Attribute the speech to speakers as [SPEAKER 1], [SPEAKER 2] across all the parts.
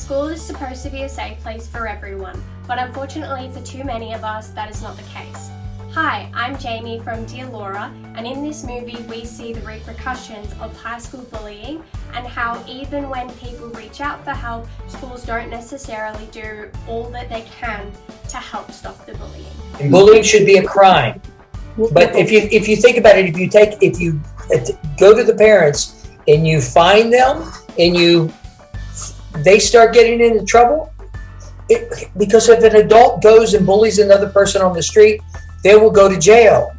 [SPEAKER 1] School is supposed to be a safe place for everyone, but unfortunately for too many of us, that is not the case. Hi, I'm Jamie from Dear Laura, and in this movie we see the repercussions of high school bullying and how even when people reach out for help, schools don't necessarily do all that they can to help stop the bullying.
[SPEAKER 2] And bullying should be a crime. But if you think about it, if you go to the parents and you find them and they start getting into trouble, because if an adult goes and bullies another person on the street, they will go to jail.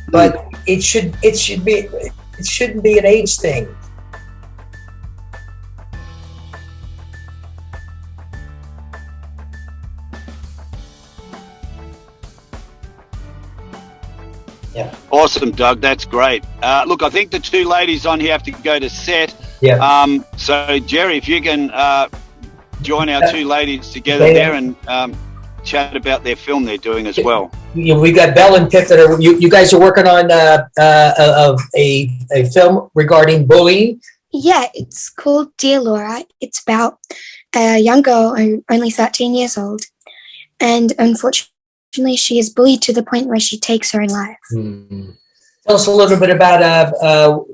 [SPEAKER 2] But it shouldn't be an age thing. Yeah.
[SPEAKER 3] Awesome, Doug. That's great. Look, I think the two ladies on here have to go to set.
[SPEAKER 2] Yeah.
[SPEAKER 3] So, Jerry, if you can join our two ladies together there and chat about their film they're doing as well.
[SPEAKER 2] We got Belle and Pip that are. You guys are working on a film regarding bullying.
[SPEAKER 4] Yeah, it's called Dear Laura. It's about a young girl, only 13 years old, and unfortunately, she is bullied to the point where she takes her own life.
[SPEAKER 2] Mm-hmm. Tell us a little bit about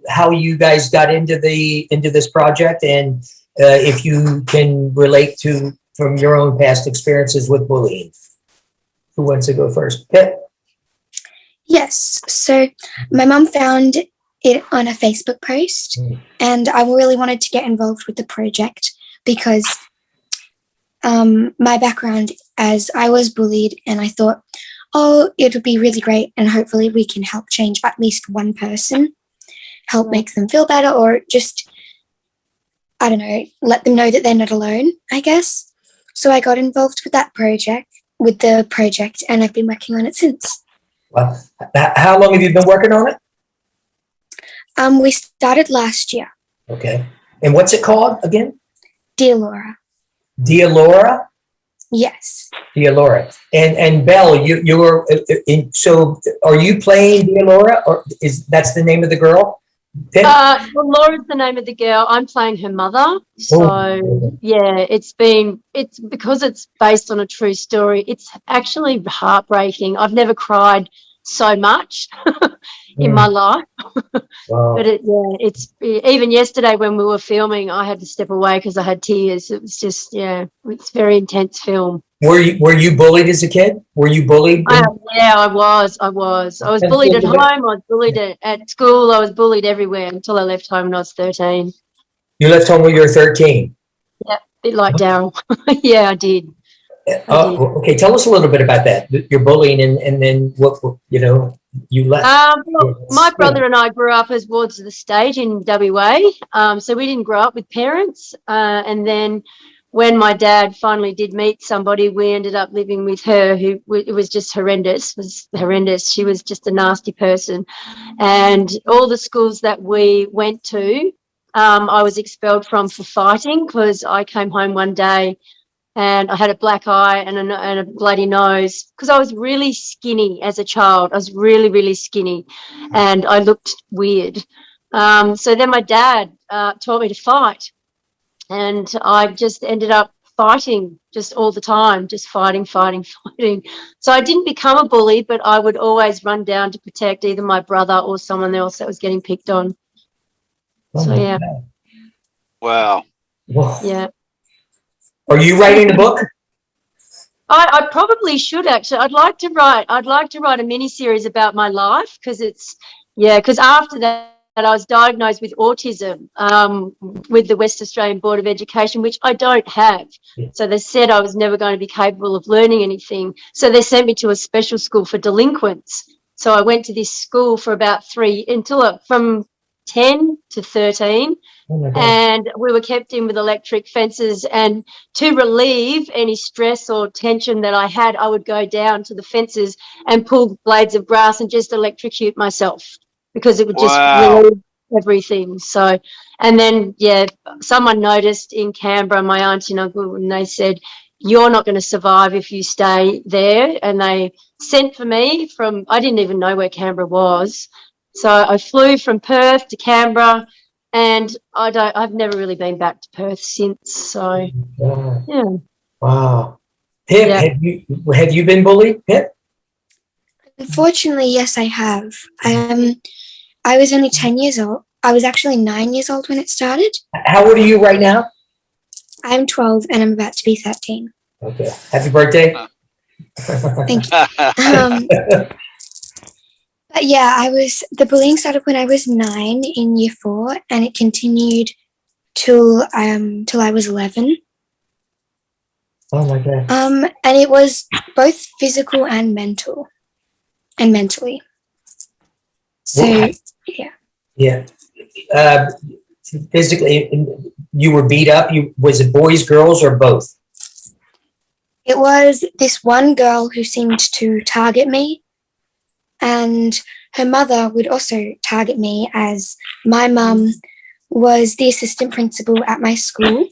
[SPEAKER 2] how you guys got into this project, and if you can relate from your own past experiences with bullying. Who wants to go first? Pip?
[SPEAKER 4] Yes. So my mum found it on a Facebook post, and I really wanted to get involved with the project because my background, as I was bullied, and I thought, it would be really great, and hopefully we can help change at least one person, help make them feel better, or just, I don't know, let them know that they're not alone, I guess. So I got involved with the project, and I've been working on it since.
[SPEAKER 2] Well, how long have you been working on it?
[SPEAKER 4] We started last year.
[SPEAKER 2] Okay. And what's it called again?
[SPEAKER 4] Dear Laura.
[SPEAKER 2] Dear Laura?
[SPEAKER 4] Yes.
[SPEAKER 2] Dear Laura. And Belle, you were so are you playing Dear Laura, or that's the name of the girl?
[SPEAKER 5] Well, Laura's the name of the girl. I'm playing her mother. So yeah, it's because it's based on a true story. It's actually heartbreaking. I've never cried so much in my life. Wow. But it's even yesterday when we were filming, I had to step away because I had tears. It was just it's a very intense film.
[SPEAKER 2] Were you bullied as a kid? Were you bullied?
[SPEAKER 5] Yeah, I was. I was bullied at home. I was bullied at school. I was bullied everywhere until I left home when I was 13.
[SPEAKER 2] You left home when you were 13?
[SPEAKER 5] Yeah, a bit like Daryl. Yeah, I did.
[SPEAKER 2] Okay, tell us a little bit about that. Your bullying, and then what you left.
[SPEAKER 5] My brother and I grew up as wards of the state in WA, so we didn't grow up with parents. And then when my dad finally did meet somebody, we ended up living with her. It was just horrendous. It was horrendous. She was just a nasty person, and all the schools that we went to, I was expelled from for fighting because I came home one day and I had a black eye and a bloody nose because I was really skinny as a child. I was really, really skinny, and I looked weird. So then my dad taught me to fight, and I just ended up fighting just all the time, just fighting. So I didn't become a bully, but I would always run down to protect either my brother or someone else that was getting picked on. So, yeah.
[SPEAKER 3] Wow.
[SPEAKER 5] Yeah.
[SPEAKER 2] Are you writing a book?
[SPEAKER 5] I probably should actually. I'd like to write a mini series about my life because after that I was diagnosed with autism with the West Australian Board of Education, which I don't have. Yeah. So they said I was never going to be capable of learning anything. So they sent me to a special school for delinquents. So I went to this school for about from 10 to 13. And we were kept in with electric fences, and to relieve any stress or tension that I had, I would go down to the fences and pull blades of grass and just electrocute myself because it would just relieve everything. So, and then, someone noticed in Canberra, my auntie and uncle, and they said, you're not going to survive if you stay there. And they sent for me I didn't even know where Canberra was. So I flew from Perth to Canberra, And I've never really been back to Perth since. So, yeah.
[SPEAKER 2] Wow. Pip,
[SPEAKER 5] Yeah.
[SPEAKER 2] have you been bullied, Pip?
[SPEAKER 4] Unfortunately, yes, I have. I was only 10 years old. I was actually 9 years old when it started.
[SPEAKER 2] How old are you right now?
[SPEAKER 4] I'm 12 and I'm about to be 13.
[SPEAKER 2] Okay. Happy birthday.
[SPEAKER 4] Thank you. But yeah, the bullying started when I was 9 in year 4 and it continued till I was 11.
[SPEAKER 2] Oh my God.
[SPEAKER 4] And it was both physical and mentally. So, yeah.
[SPEAKER 2] Yeah. Physically, you were beat up. Was it boys, girls, or both?
[SPEAKER 4] It was this one girl who seemed to target me, and her mother would also target me, as my mum was the assistant principal at my school.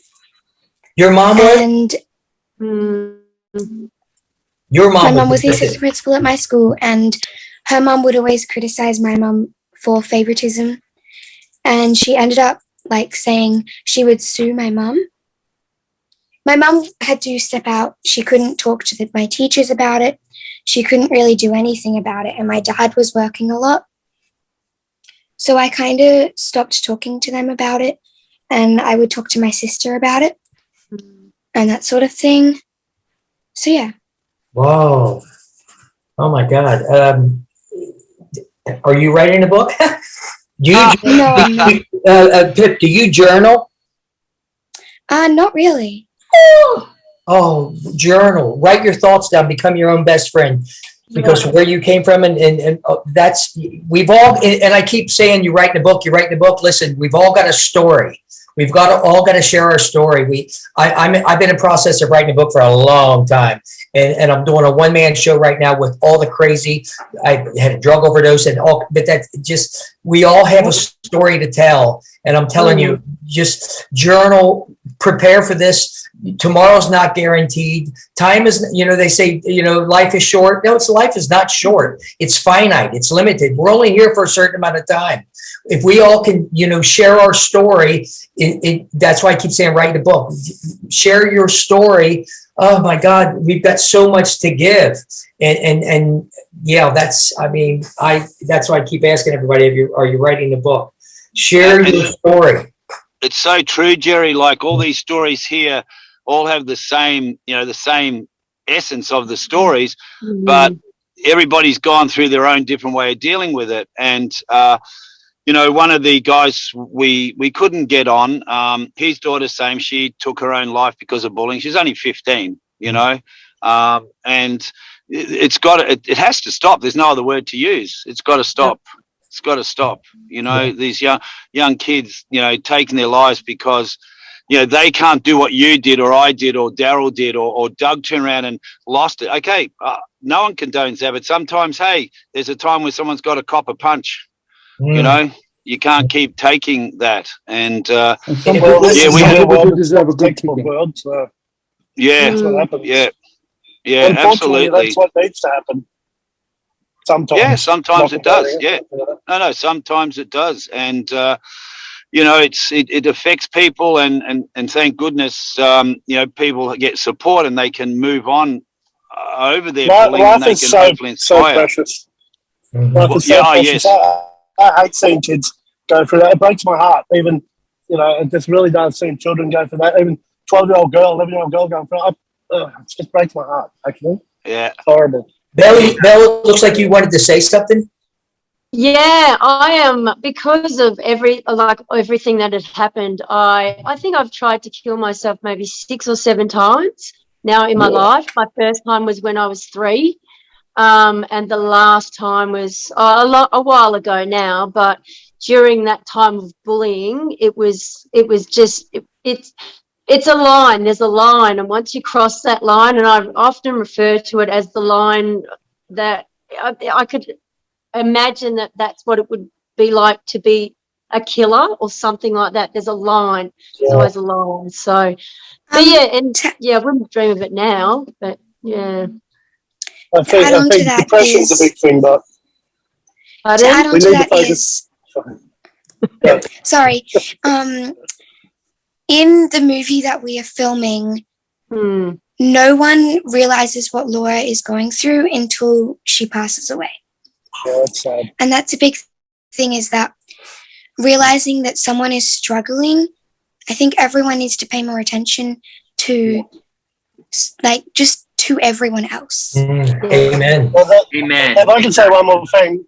[SPEAKER 2] Your mom was?
[SPEAKER 4] And
[SPEAKER 2] your mom
[SPEAKER 4] my mum was the assistant principal at my school, and her mum would always criticize my mum for favoritism. And she ended up saying she would sue my mum. My mum had to step out. She couldn't talk to my teachers about it. She couldn't really do anything about it. And my dad was working a lot. So I kind of stopped talking to them about it. And I would talk to my sister about it and that sort of thing. So, yeah.
[SPEAKER 2] Whoa. Oh, my God. Are you writing a book?
[SPEAKER 4] No, I'm not.
[SPEAKER 2] Pip, do you journal?
[SPEAKER 4] Not really.
[SPEAKER 2] Oh, journal. Write your thoughts down. Become your own best friend. Because where you came from, and that's, we've all, and I keep saying you're writing a book. Listen, we've all got a story. We've all got to share our story. I've been in process of writing a book for a long time, and I'm doing a one-man show right now with all the crazy. I had a drug overdose and all, but that just, we all have a story to tell. And I'm telling you, just journal, prepare for this. Tomorrow's not guaranteed. Time is, they say, life is short. No, life is not short. It's finite. It's limited. We're only here for a certain amount of time. If we all can, share our story, that's why I keep saying write a book. Share your story. Oh my God, we've got so much to give. And yeah, that's why I keep asking everybody, are you writing a book? Share your story.
[SPEAKER 3] It's so true, Jerry. Like all these stories here all have the same essence of the stories, but everybody's gone through their own different way of dealing with it. And, one of the guys we couldn't get on, his daughter, same, she took her own life because of bullying. She's only 15, and it has to stop. There's no other word to use. It's got to stop. It's got to stop. These young kids, taking their lives because, they can't do what you did or I did or Daryl did or Doug turned around and lost it. Okay, no one condones that, but sometimes, hey, there's a time where someone's got to cop a punch. You can't keep taking that. And
[SPEAKER 6] we deserve a good world. So that's what happens.
[SPEAKER 3] Yeah,
[SPEAKER 6] unfortunately,
[SPEAKER 3] absolutely.
[SPEAKER 6] That's what needs to happen. Sometimes.
[SPEAKER 3] Yeah, sometimes it does. Yeah. No, sometimes it does. And, it affects people and thank goodness, people get support and they can move on over their bullying and they can hopefully inspire.
[SPEAKER 6] So precious. Life is so precious. Yes. I hate seeing kids go through that. It breaks my heart. Even, it just really does seeing children go through that. Even 12-year-old girl, 11-year-old girl going through it. It just breaks my heart, actually.
[SPEAKER 3] Yeah.
[SPEAKER 6] It's horrible.
[SPEAKER 2] Belle, looks like you wanted to say something.
[SPEAKER 5] Yeah, I am, because of everything that had happened. I think I've tried to kill myself maybe 6 or 7 times now in my life. My first time was when I was 3, and the last time was a while ago now. But during that time of bullying, it's a line. There's a line, and once you cross that line, and I often refer to it as the line that I could imagine that's what it would be like to be a killer or something like that. There's a line. There's always a line. So, but I wouldn't dream of it now. But yeah,
[SPEAKER 6] I think depression's a big thing, but
[SPEAKER 4] to add on to that is Sorry. In the movie that we are filming, no one realizes what Laura is going through until she passes away.
[SPEAKER 6] Yeah, that's sad.
[SPEAKER 4] And that's a big thing, is that realizing that someone is struggling. I think everyone needs to pay more attention to, like, just to everyone else.
[SPEAKER 2] Amen.
[SPEAKER 6] Well,
[SPEAKER 7] Amen.
[SPEAKER 6] if I can say one more thing,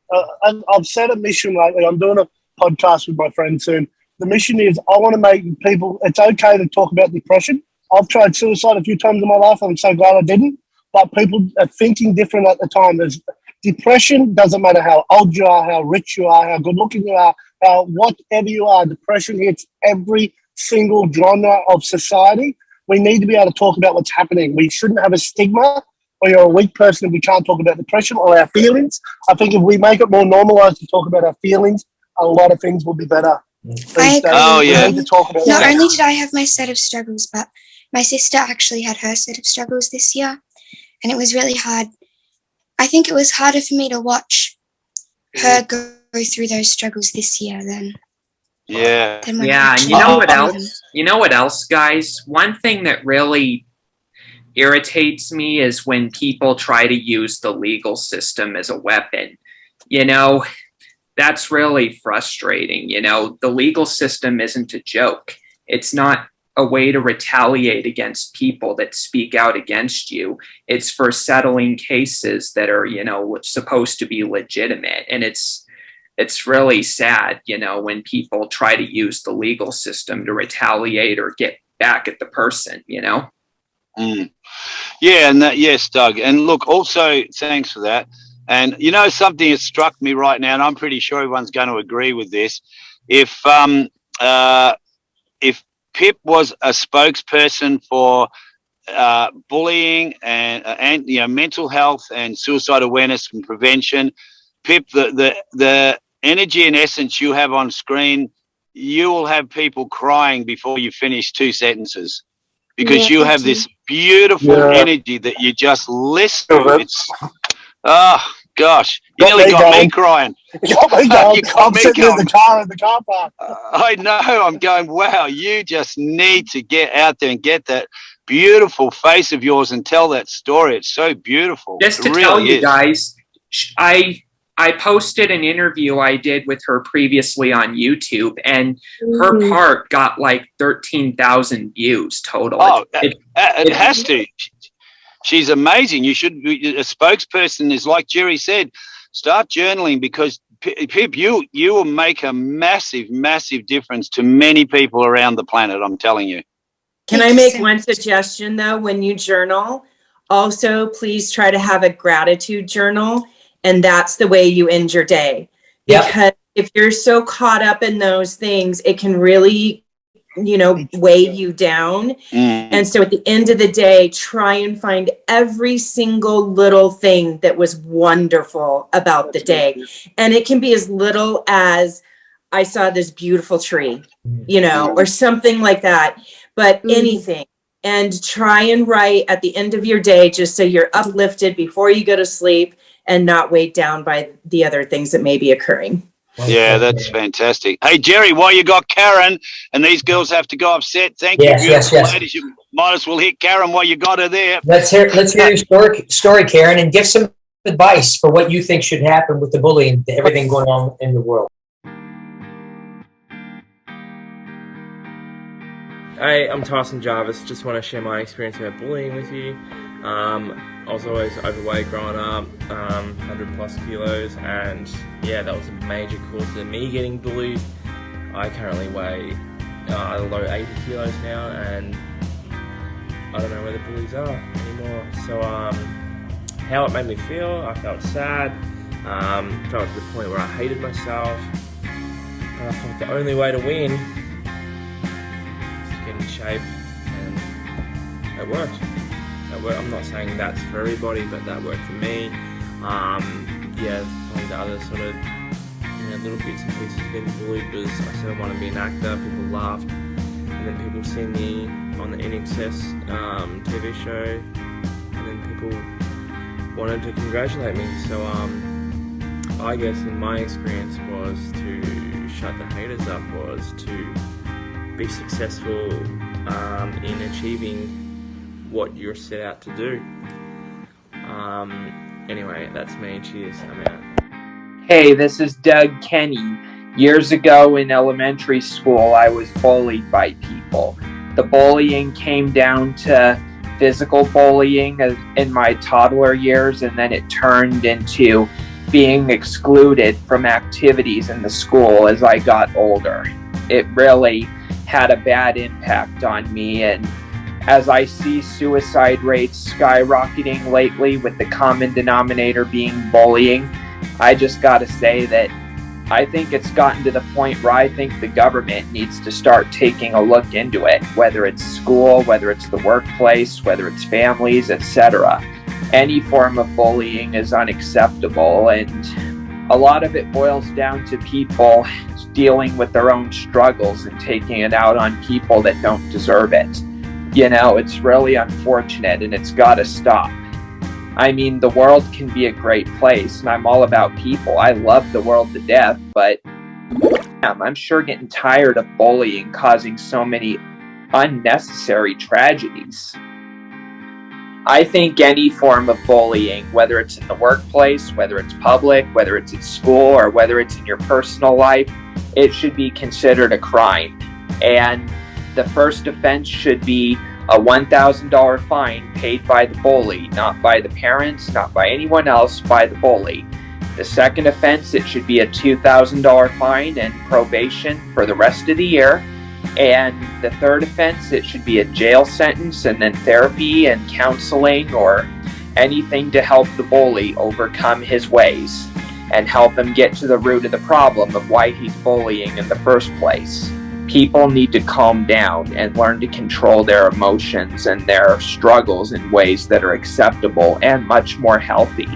[SPEAKER 6] I've set a mission lately. I'm doing a podcast with my friend soon. The mission is I want to make people, it's okay to talk about depression. I've tried suicide a few times in my life. I'm so glad I didn't. But people are thinking different at the time. There's depression, doesn't matter how old you are, how rich you are, how good looking you are, how whatever you are, depression hits every single genre of society. We need to be able to talk about what's happening. We shouldn't have a stigma, or you're a weak person if we can't talk about depression or our feelings. I think if we make it more normalized to talk about our feelings, a lot of things will be better.
[SPEAKER 4] I agree.
[SPEAKER 3] Oh, yeah.
[SPEAKER 6] We need to talk about
[SPEAKER 4] Not
[SPEAKER 6] that.
[SPEAKER 4] only did I have my set of struggles, but my sister actually had her set of struggles this year, and it was really hard. I think it was harder for me to watch her go through those struggles this year than
[SPEAKER 3] Yeah.
[SPEAKER 4] when
[SPEAKER 7] Yeah, and
[SPEAKER 4] I
[SPEAKER 7] you know what
[SPEAKER 4] actually
[SPEAKER 7] else? You know what else, guys? One thing that really irritates me is when people try to use the legal system as a weapon. You know, that's really frustrating. You know, the legal system isn't a joke. It's not a way to retaliate against people that speak out against you. It's for settling cases that are, you know, supposed to be legitimate. And it's really sad, you know, when people try to use the legal system to retaliate or get back at the person, you know?
[SPEAKER 3] Yeah, and that, yes, Doug. And look, also, thanks for that. And you know, something that struck me right now, and I'm pretty sure everyone's going to agree with this. If Pip was a spokesperson for bullying and you know, mental health and suicide awareness and prevention, Pip, the energy and essence you have on screen, you will have people crying before you finish 2 sentences, because you have this beautiful energy that you just listen to. It's, oh gosh, you nearly got me crying.
[SPEAKER 6] You got me going.
[SPEAKER 3] You got
[SPEAKER 6] I'm
[SPEAKER 3] me
[SPEAKER 6] sitting
[SPEAKER 3] going.
[SPEAKER 6] in the car park.
[SPEAKER 3] I know. I'm going, wow, you just need to get out there and get that beautiful face of yours and tell that story. It's so beautiful.
[SPEAKER 7] Just to
[SPEAKER 3] It
[SPEAKER 7] tell
[SPEAKER 3] really
[SPEAKER 7] you
[SPEAKER 3] is.
[SPEAKER 7] guys, I posted an interview I did with her previously on YouTube, and her part got like 13,000 views total.
[SPEAKER 3] Oh, it has to. She's amazing. You should be a spokesperson. Is like Jerry said, start journaling, because Pip, you will make a massive, massive difference to many people around the planet. I'm telling you.
[SPEAKER 8] Can I make one suggestion though? When you journal, also please try to have a gratitude journal, and that's the way you end your day. Because if you're so caught up in those things, it can really, you know, weigh you down. And so at the end of the day, try and find every single little thing that was wonderful about the day. And it can be as little as, I saw this beautiful tree, you know, or something like that, but anything. And try and write at the end of your day, just so you're uplifted before you go to sleep and not weighed down by the other things that may be occurring.
[SPEAKER 3] Yeah, that's fantastic. Hey, Jerry, while you got Karen, and these girls have to go upset, thank
[SPEAKER 2] Yes,
[SPEAKER 3] you,
[SPEAKER 2] yes,
[SPEAKER 3] beautiful
[SPEAKER 2] yes.
[SPEAKER 3] ladies. You might as well hit Karen while you got her there.
[SPEAKER 2] Let's hear your story, Karen, and give some advice for what you think should happen with the bullying, everything going on in the world.
[SPEAKER 9] Hi, I'm Tyson Jarvis. Just want to share my experience about bullying with you. I was always overweight growing up, 100 plus kilos, and yeah, that was a major cause of me getting bullied. I currently weigh a low 80 kilos now, and I don't know where the bullies are anymore. So how it made me feel, I felt sad, felt to the point where I hated myself, and I thought the only way to win is to get in shape, and it worked. I'm not saying that's for everybody, but that worked for me. Yeah, probably the other sort of little bits and pieces of getting bullied was I said I want to be an actor. People laughed, and then people see me on the NXS TV show, and then people wanted to congratulate me. So I guess in my experience was to to shut the haters up was to be successful in achieving what you're set out to do. Anyway, that's me. Cheers. I'm out.
[SPEAKER 7] Hey, this is Doug Kenny. Years ago in elementary school, I was bullied by people. The bullying came down to physical bullying in my toddler years, and then it turned into being excluded from activities in the school as I got older. It really had a bad impact on me, and as I see suicide rates skyrocketing lately with the common denominator being bullying, I just gotta say that I think it's gotten to the point where I think the government needs to start taking a look into it, whether it's school, whether it's the workplace, whether it's families, etc. Any form of bullying is unacceptable, and a lot of it boils down to people dealing with their own struggles and taking it out on people that don't deserve it. You know, it's really unfortunate, and it's got to stop. I mean, the world can be a great place, and I'm all about people. I love the world to death, but I'm sure getting tired of bullying causing so many unnecessary tragedies. I think any form of bullying, whether it's in the workplace, whether it's public, whether it's at school, or whether it's in your personal life, it should be considered a crime. And the first offense should be a $1,000 fine paid by the bully, not by the parents, not by anyone else, by the bully. The second offense, it should be a $2,000 fine and probation for the rest of the year. And the third offense, it should be a jail sentence and then therapy and counseling or anything to help the bully overcome his ways and help him get to the root of the problem of why he's bullying in the first place. People need to calm down and learn to control their emotions and their struggles in ways that are acceptable and much more healthy.